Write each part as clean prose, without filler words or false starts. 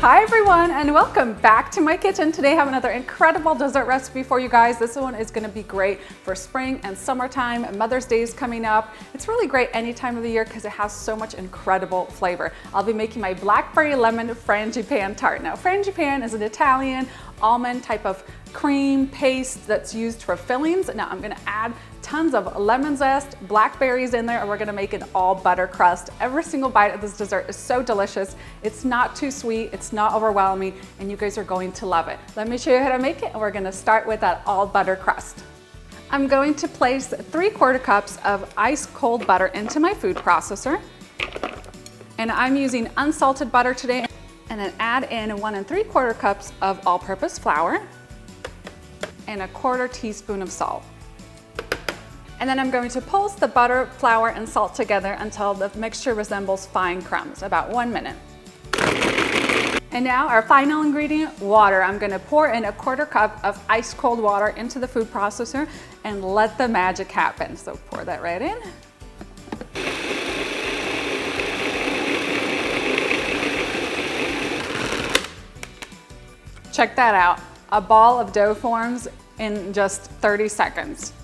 Hi everyone, and welcome back to my kitchen. Today I have another incredible dessert recipe for you guys. This one is going to be great for spring and summertime. Mother's Day is coming up. It's really great any time of the year because it has so much incredible flavor. I'll be making my Blackberry lemon Frangipane Tart. Now, Frangipane is an Italian almond type of cream paste that's used for fillings. Now I'm going to add tons of lemon zest, blackberries in there, and we're going to make an all butter crust. Every single bite of this dessert is so delicious. It's not too sweet, it's not overwhelming, and you guys are going to love it. Let me show you how to make it, and we're going to start with that all butter crust. I'm going to place 3/4 cups of ice cold butter into my food processor, and I'm using unsalted butter today. And then add in 1 3/4 cups of all-purpose flour and 1/4 teaspoon of salt. And then I'm going to pulse the butter, flour, and salt together until the mixture resembles fine crumbs, about 1 minute. And now our final ingredient, water. I'm going to pour in 1/4 cup of ice cold water into the food processor and let the magic happen. So pour that right in. Check that out. A ball of dough forms in just 30 seconds.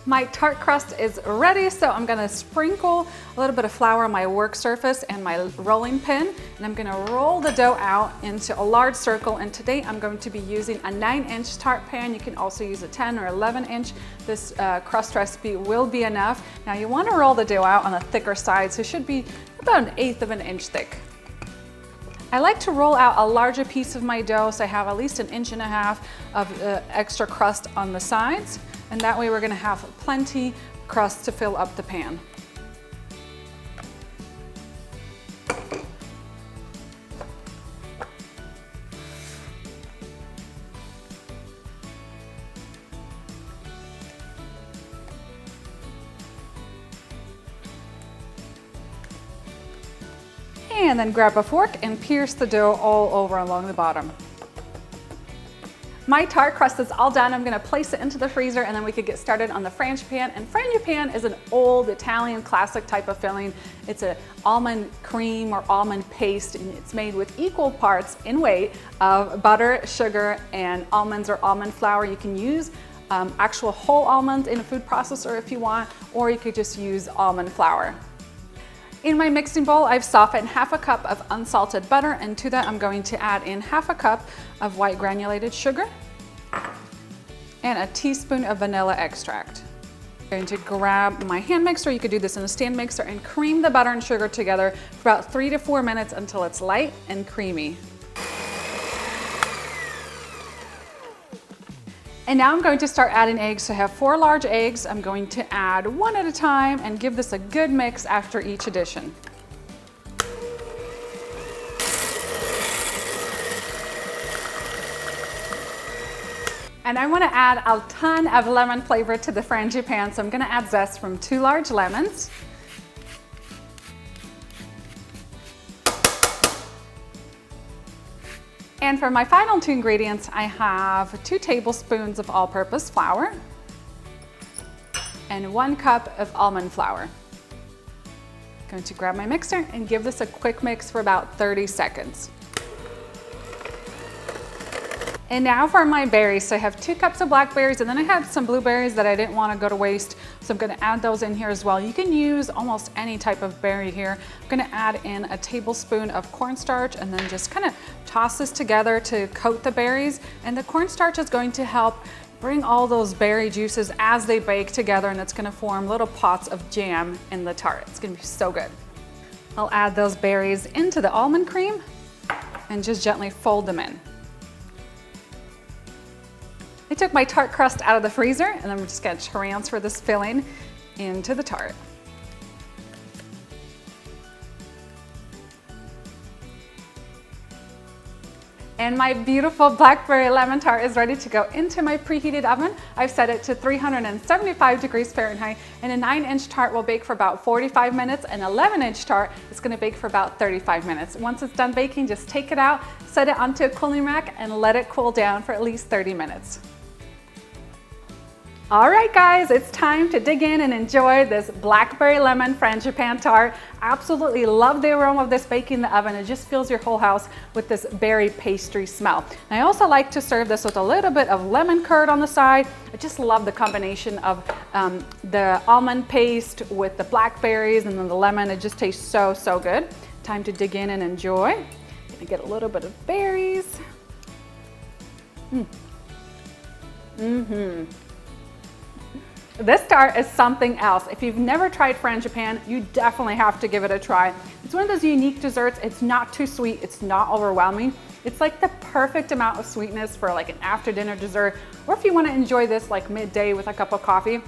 My tart crust is ready, so I'm gonna sprinkle a little bit of flour on my work surface and my rolling pin, and I'm gonna roll the dough out into a large circle. And today I'm going to be using a 9-inch tart pan. You can also use a 10 or 11-inch. This crust recipe will be enough. Now you wanna roll the dough out on the thicker side, so it should be about 1/8 of an inch thick. I like to roll out a larger piece of my dough so I have at least 1.5 inches of extra crust on the sides, and that way we're going to have plenty crust to fill up the pan. And then grab a fork and pierce the dough all over along the bottom. My tart crust is all done. I'm gonna place it into the freezer, and then we could get started on the Frangipane. And Frangipane is an old Italian classic type of filling. It's an almond cream or almond paste, and it's made with equal parts in weight of butter, sugar, and almonds or almond flour. You can use actual whole almonds in a food processor if you want, or you could just use almond flour. In my mixing bowl, I've softened 1/2 cup of unsalted butter, and to that I'm going to add in 1/2 cup of white granulated sugar and a teaspoon of vanilla extract. I'm going to grab my hand mixer, you could do this in a stand mixer, and cream the butter and sugar together for about 3 to 4 minutes until it's light and creamy. And now I'm going to start adding eggs. So I have 4 large eggs. I'm going to add 1 at a time and give this a good mix after each addition. And I want to add a ton of lemon flavor to the Frangipane, so I'm going to add zest from 2 large lemons. And for my final 2 ingredients, I have 2 tablespoons of all-purpose flour and 1 cup of almond flour. I'm going to grab my mixer and give this a quick mix for about 30 seconds. And now for my berries. So I have 2 cups of blackberries, and then I had some blueberries that I didn't want to go to waste, so I'm going to add those in here as well. You can use almost any type of berry here. I'm going to add in a tablespoon of cornstarch and then just kind of toss this together to coat the berries. And the cornstarch is going to help bring all those berry juices as they bake together, and it's going to form little pots of jam in the tart. It's going to be so good. I'll add those berries into the almond cream and just gently fold them in. I took my tart crust out of the freezer, and then we're just going to transfer this filling into the tart. And my beautiful blackberry lemon tart is ready to go into my preheated oven. I've set it to 375 degrees Fahrenheit, and a 9-inch tart will bake for about 45 minutes. An 11-inch tart is going to bake for about 35 minutes. Once it's done baking, just take it out, set it onto a cooling rack, and let it cool down for at least 30 minutes. All right, guys, it's time to dig in and enjoy this blackberry lemon frangipane tart. Absolutely love the aroma of this baking in the oven. It just fills your whole house with this berry pastry smell. And I also like to serve this with a little bit of lemon curd on the side. I just love the combination of the almond paste with the blackberries and then the lemon. It just tastes so, so good. Time to dig in and enjoy. Gonna get a little bit of berries. This tart is something else. If you've never tried frangipane, you definitely have to give it a try. It's one of those unique desserts. It's not too sweet. It's not overwhelming. It's like the perfect amount of sweetness for like an after dinner dessert, or if you want to enjoy this like midday with a cup of coffee.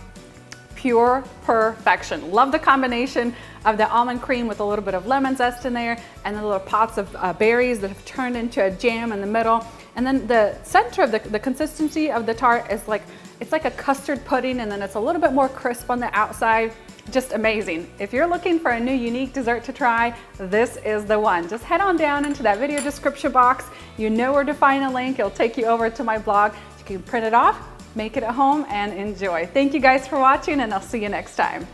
Pure perfection. Love the combination of the almond cream with a little bit of lemon zest in there, and the little pots of berries that have turned into a jam in the middle. And then the center of the consistency of the tart is like, it's like a custard pudding, and then it's a little bit more crisp on the outside. Just amazing. If you're looking for a new unique dessert to try, this is the one. Just head on down into that video description box. You know where to find a link. It'll take you over to my blog. You can print it off, make it at home, and enjoy. Thank you guys for watching, and I'll see you next time.